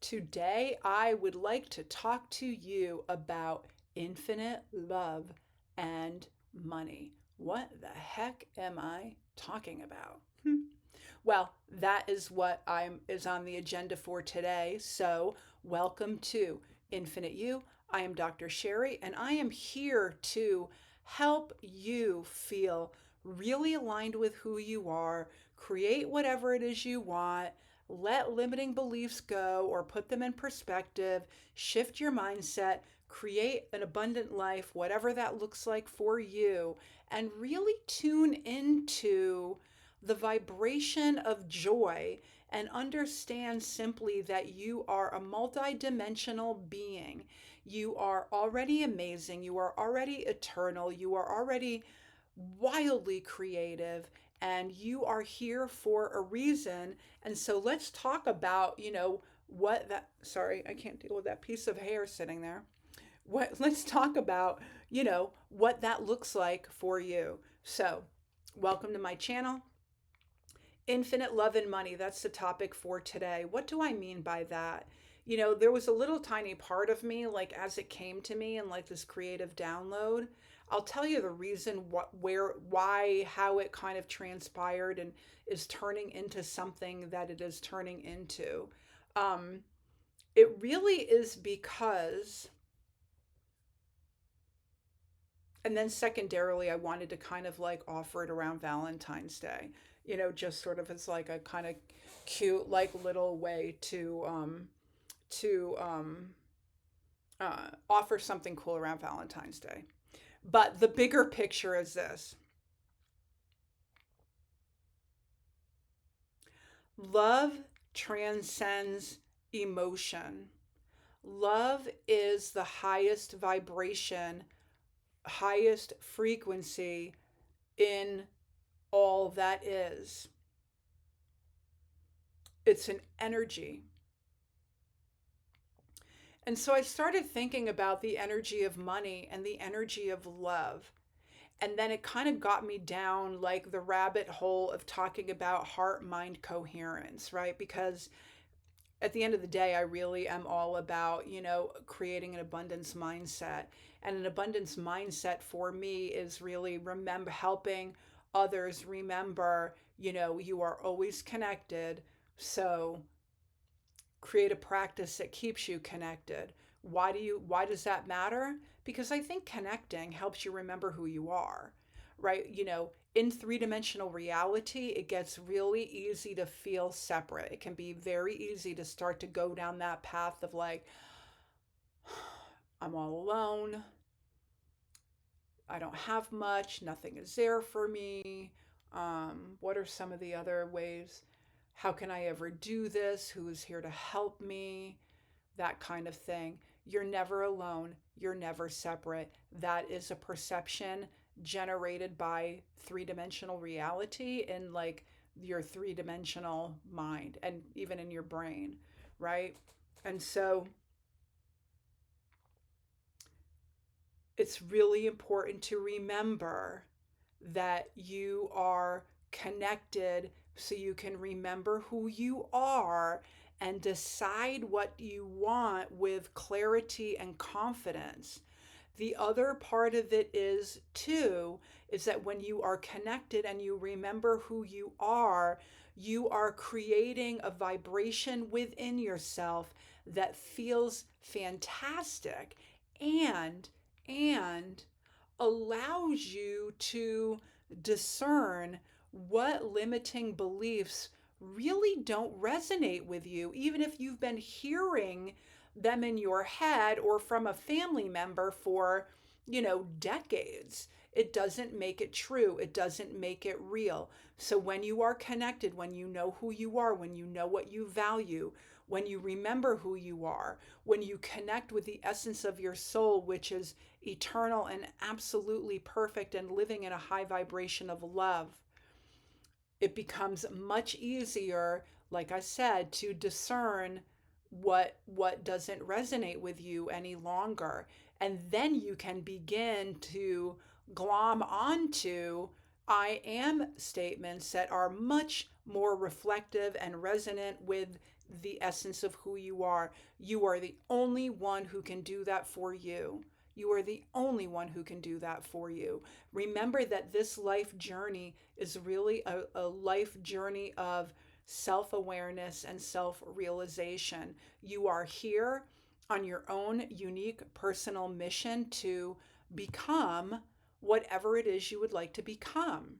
Today, I would like to talk to you about infinite love and money. What the heck am I talking about? Well, that is what I'm is on the agenda for today. So, welcome to Infinite You. I am Dr. Sherry, and I am here to help you feel really aligned with who you are, create whatever it is you want, let limiting beliefs go or put them in perspective, shift your mindset, create an abundant life, whatever that looks like for you, and really tune into the vibration of joy and understand simply that you are a multidimensional being. You are already amazing. You are already eternal. You are already wildly creative, and you are here for a reason. And so let's talk about, what that, sorry, I can't deal with that piece of hair sitting there. Let's talk about, what that looks like for you. So, welcome to my channel. Infinite love and money. That's the topic for today. What do I mean by that? There was a little tiny part of me, like as it came to me and like this creative download. I'll tell you the reason why, how it kind of transpired and is turning into something that it is turning into. Um, it really is because, and then secondarily, I wanted to kind of like offer it around Valentine's Day, just sort of as like a kind of cute, like little way to offer something cool around Valentine's Day. But the bigger picture is this: love transcends emotion. Love is the highest vibration, highest frequency in all that is. It's an energy. And so I started thinking about the energy of money and the energy of love. And then it kind of got me down like the rabbit hole of talking about heart mind coherence, right? Because at the end of the day, I really am all about, creating an abundance mindset. And an abundance mindset for me is really remember helping others remember, you are always connected. So create a practice that keeps you connected. Why does that matter? Because I think connecting helps you remember who you are, right? In three-dimensional reality, it gets really easy to feel separate. It can be very easy to start to go down that path of like, I'm all alone. I don't have much. Nothing is there for me. What are some of the other ways? How can I ever do this? Who is here to help me? That kind of thing. You're never alone. You're never separate. That is a perception generated by three-dimensional reality in like your three-dimensional mind and even in your brain, right? And so it's really important to remember that you are connected so you can remember who you are and decide what you want with clarity and confidence. The other part of it is, too, is that when you are connected and you remember who you are creating a vibration within yourself that feels fantastic and and allows you to discern what limiting beliefs really don't resonate with you, even if you've been hearing them in your head or from a family member for, decades. It doesn't make it true. It doesn't make it real. So when you are connected, when you know who you are, when you know what you value, when you remember who you are, when you connect with the essence of your soul, which is eternal and absolutely perfect and living in a high vibration of love, it becomes much easier, like I said, to discern what doesn't resonate with you any longer. And then you can begin to glom onto I am statements that are much more reflective and resonant with the essence of who you are. You are the only one who can do that for you. You are the only one who can do that for you. Remember that this life journey is really a life journey of self awareness and self realization. You are here on your own unique personal mission to become whatever it is you would like to become.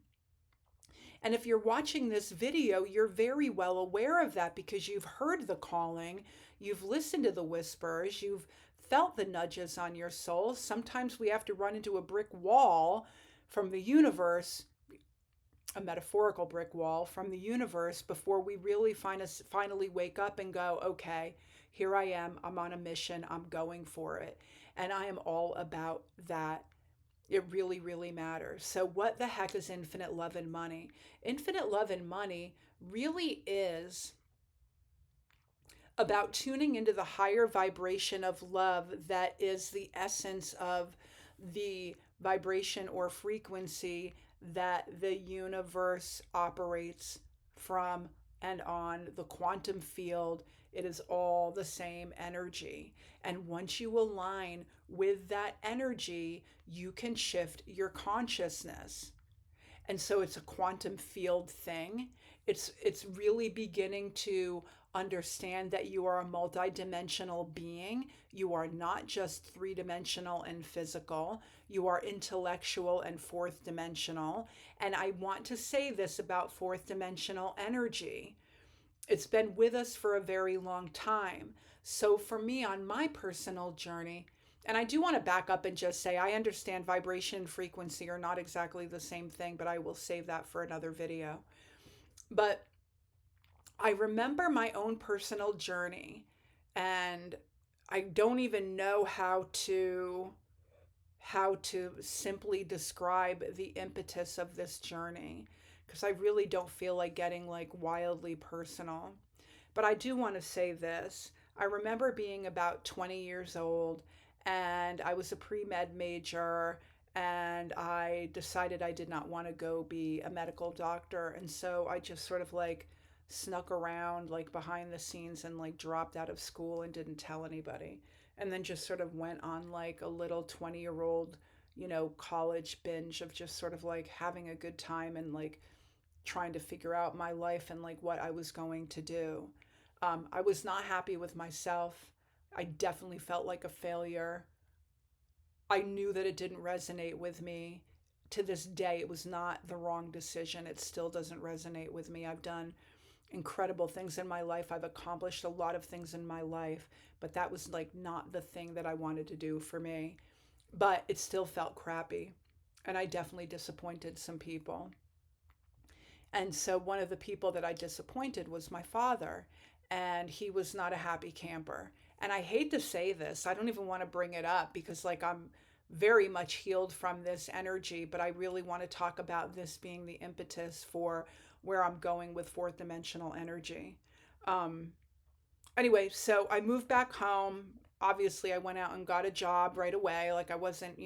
And if you're watching this video, you're very well aware of that because you've heard the calling, you've listened to the whispers, you've felt the nudges on your soul. Sometimes we have to run into a brick wall from the universe, a metaphorical brick wall from the universe, before we really finally wake up and go, okay, here I am, I'm on a mission, I'm going for it. And I am all about that. It really, really matters. So, what the heck is infinite love and money? Infinite love and money really is about tuning into the higher vibration of love that is the essence of the vibration or frequency that the universe operates from and on the quantum field. It is all the same energy. And once you align with that energy, you can shift your consciousness. And so it's a quantum field thing. It's really beginning to understand that you are a multidimensional being. You are not just three-dimensional and physical. You are intellectual and fourth dimensional. And I want to say this about fourth dimensional energy. It's been with us for a very long time. So for me on my personal journey, and I do want to back up and just say I understand vibration and frequency are not exactly the same thing, but I will save that for another video. But I remember my own personal journey, and I don't even know how to simply describe the impetus of this journey because I really don't feel like getting like wildly personal. But I do want to say this. I remember being about 20 years old and I was a pre-med major and I decided I did not want to go be a medical doctor. And so I just sort of like snuck around like behind the scenes and like dropped out of school and didn't tell anybody. And then just sort of went on like a little 20-year-old, college binge of just sort of like having a good time and like trying to figure out my life and like what I was going to do. I was not happy with myself. I definitely felt like a failure. I knew that it didn't resonate with me. To this day, it was not the wrong decision. It still doesn't resonate with me. I've done incredible things in my life. I've accomplished a lot of things in my life, but that was like not the thing that I wanted to do for me. But it still felt crappy. And I definitely disappointed some people. And so one of the people that I disappointed was my father, and he was not a happy camper. And I hate to say this, I don't even want to bring it up because, like, I'm very much healed from this energy, but I really want to talk about this being the impetus for where I'm going with fourth dimensional energy. Um, anyway, so I moved back home. Obviously, I went out and got a job right away. Like, I wasn't,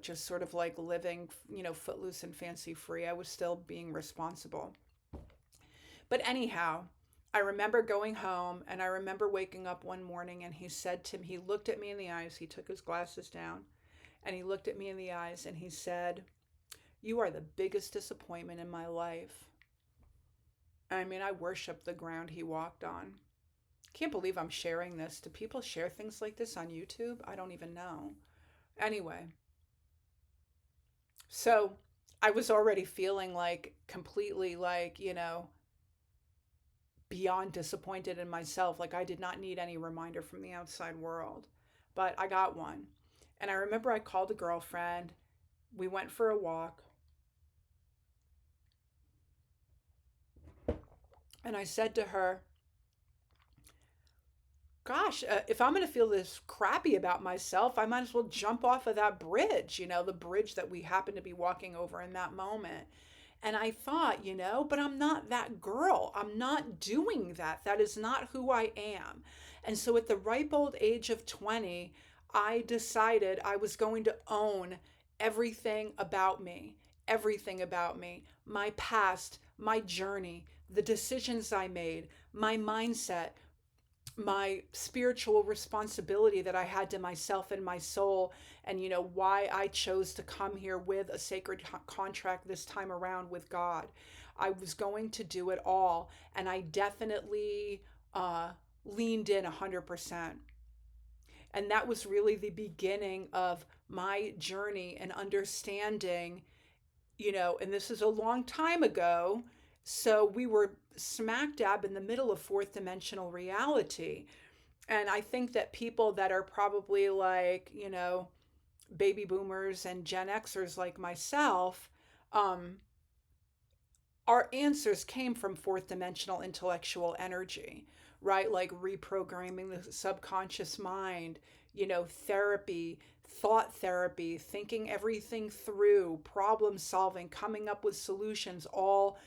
just sort of like living, footloose and fancy free. I was still being responsible. But anyhow, I remember going home and I remember waking up one morning and he looked at me in the eyes. He took his glasses down and he looked at me in the eyes and he said, "You are the biggest disappointment in my life." I mean, I worshiped the ground he walked on. Can't believe I'm sharing this. Do people share things like this on YouTube? I don't even know. Anyway, so I was already feeling like completely like, beyond disappointed in myself. Like I did not need any reminder from the outside world, but I got one. And I remember I called a girlfriend. We went for a walk. And I said to her, "Gosh, if I'm going to feel this crappy about myself, I might as well jump off of that bridge, the bridge that we happened to be walking over in that moment." And I thought, but I'm not that girl. I'm not doing that. That is not who I am. And so at the ripe old age of 20, I decided I was going to own everything about me, my past, my journey, the decisions I made, my mindset, my spiritual responsibility that I had to myself and my soul, and why I chose to come here with a sacred contract this time around with God. I was going to do it all, and I definitely uh, leaned in 100%. And that was really the beginning of my journey and understanding, and this is a long time ago. So we were smack dab in the middle of fourth dimensional reality. And I think that people that are probably like, baby boomers and Gen Xers like myself, um, our answers came from fourth dimensional intellectual energy, right? Like reprogramming the subconscious mind, therapy, thought therapy, thinking everything through, problem solving, coming up with solutions, all,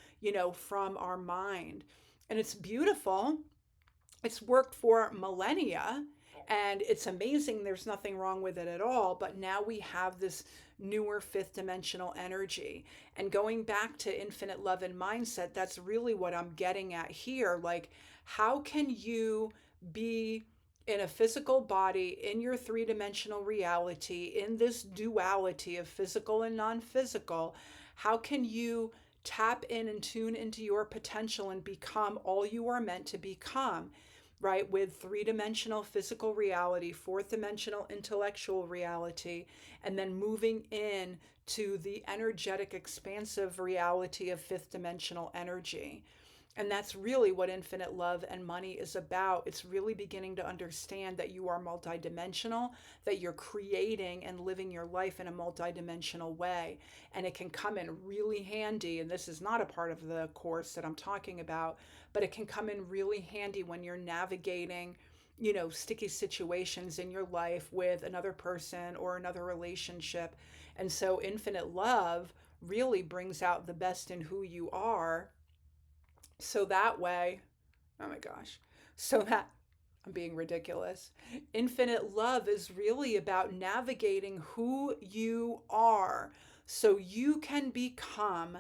from our mind. And it's beautiful. It's worked for millennia, and it's amazing. There's nothing wrong with it at all. But now we have this newer fifth dimensional energy. And going back to infinite love and mindset, that's really what I'm getting at here. Like, how can you be in a physical body in your three-dimensional reality, in this duality of physical and non-physical? How can you tap in and tune into your potential and become all you are meant to become? Right? With three-dimensional physical reality, fourth dimensional intellectual reality, and then moving in to the energetic, expansive reality of fifth dimensional energy. And that's really what infinite love and money is about. It's really beginning to understand that you are multidimensional, that you're creating and living your life in a multidimensional way. And it can come in really handy. And this is not a part of the course that I'm talking about, but it can come in really handy when you're navigating, sticky situations in your life with another person or another relationship. And so infinite love really brings out the best in who you are, so that way, oh my gosh, so that I'm being ridiculous. Infinite love is really about navigating who you are so you can become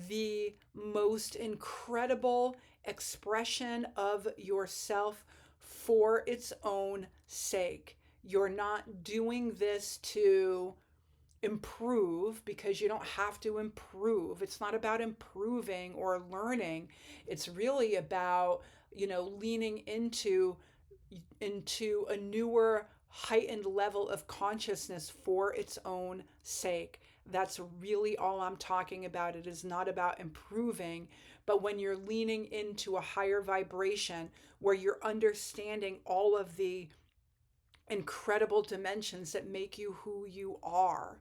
the most incredible expression of yourself for its own sake. You're not doing this to improve, because you don't have to improve. It's not about improving or learning. It's really about, leaning into a newer heightened level of consciousness for its own sake. That's really all I'm talking about. It is not about improving, but when you're leaning into a higher vibration where you're understanding all of the incredible dimensions that make you who you are,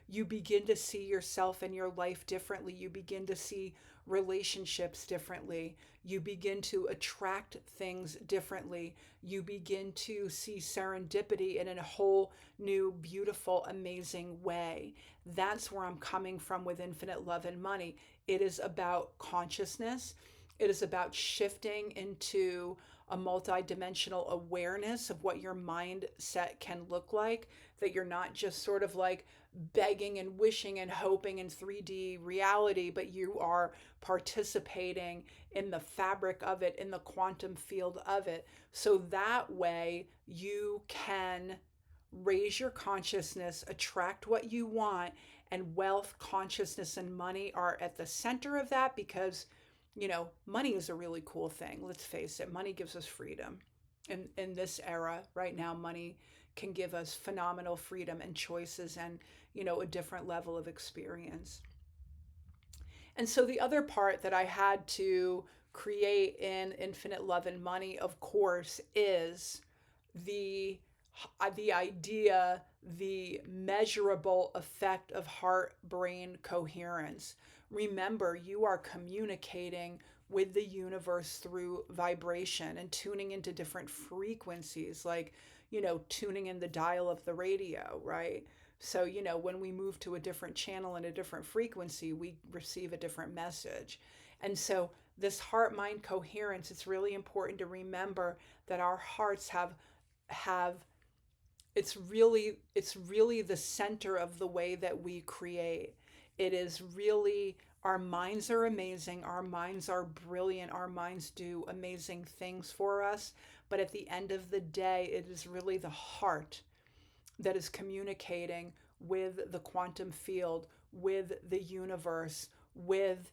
you begin to see yourself and your life differently. You begin to see relationships differently. You begin to attract things differently. You begin to see serendipity in a whole new, beautiful, amazing way. That's where I'm coming from with infinite love and money. It is about consciousness. It is about shifting into a multidimensional awareness of what your mindset can look like, that you're not just sort of like begging and wishing and hoping in 3D reality, but you are participating in the fabric of it, in the quantum field of it. So that way you can raise your consciousness, attract what you want, and wealth, consciousness, and money are at the center of that because, money is a really cool thing. Let's face it, money gives us freedom. In this era right now, money can give us phenomenal freedom and choices and, a different level of experience. And so the other part that I had to create in Infinite Love and Money, of course, is the the idea, the measurable effect of heart brain coherence. Remember, you are communicating with the universe through vibration and tuning into different frequencies, like, tuning in the dial of the radio, right? So, when we move to a different channel and a different frequency, we receive a different message. And so, this heart mind coherence, it's really important to remember that our hearts have it's really the center of the way that we create. It is really Our minds are amazing. Our minds are brilliant. Our minds do amazing things for us. But at the end of the day, it is really the heart that is communicating with the quantum field, with the universe, with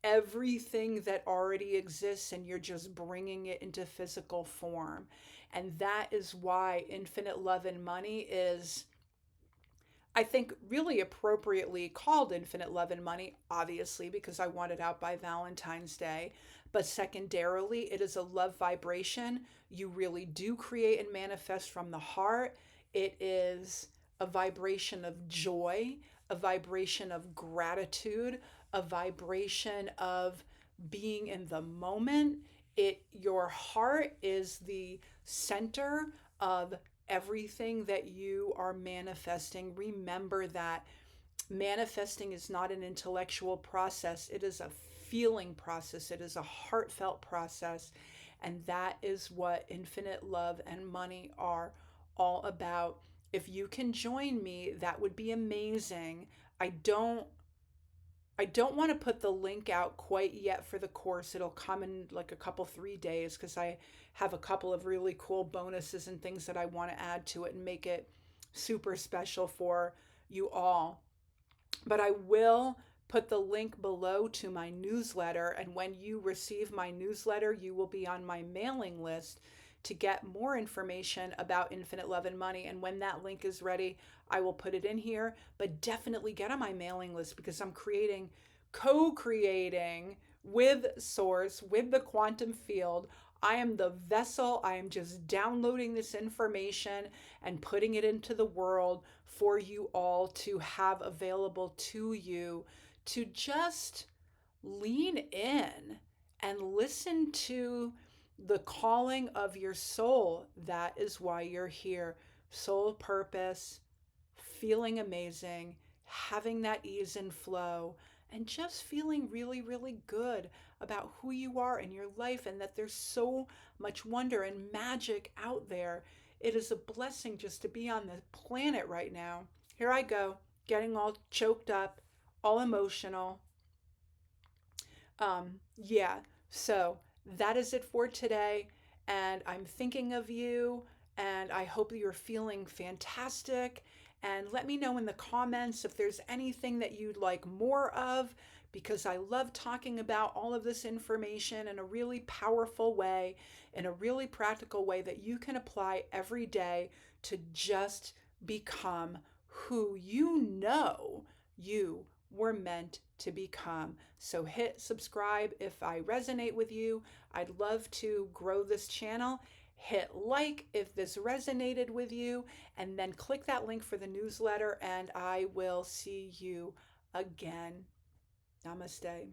everything that already exists, and you're just bringing it into physical form. And that is why infinite love and money is, I think, really appropriately called Infinite Love and Money, obviously, because I want it out by Valentine's Day. But secondarily, it is a love vibration. You really do create and manifest from the heart. It is a vibration of joy, a vibration of gratitude, a vibration of being in the moment. Your heart is the center of everything that you are manifesting. Remember that manifesting is not an intellectual process, it is a feeling process, it is a heartfelt process. And that is what infinite love and money are all about. If you can join me, that would be amazing. I don't I don't want to put the link out quite yet for the course. It'll come in like a couple, 3 days, because I have a couple of really cool bonuses and things that I want to add to it and make it super special for you all. But I will put the link below to my newsletter. And when you receive my newsletter, you will be on my mailing list to get more information about Infinite Love and Money. And when that link is ready, I will put it in here. But definitely get on my mailing list, because I'm co creating with Source, with the quantum field. I am the vessel. I am just downloading this information and putting it into the world for you all to have available to you, to just lean in and listen to the calling of your soul. That is why you're here. Soul purpose, feeling amazing, having that ease and flow, and just feeling really, really good about who you are in your life, and that there's so much wonder and magic out there. It is a blessing just to be on the planet right now. Here I go, getting all choked up, all emotional. Yeah, so that is it for today. And I'm thinking of you, and I hope you're feeling fantastic. And let me know in the comments if there's anything that you'd like more of, because I love talking about all of this information in a really powerful way, in a really practical way that you can apply every day to just become who you know you were meant to become. So hit subscribe if I resonate with you. I'd love to grow this channel. Hit like if this resonated with you, and then click that link for the newsletter, and I will see you again. Namaste.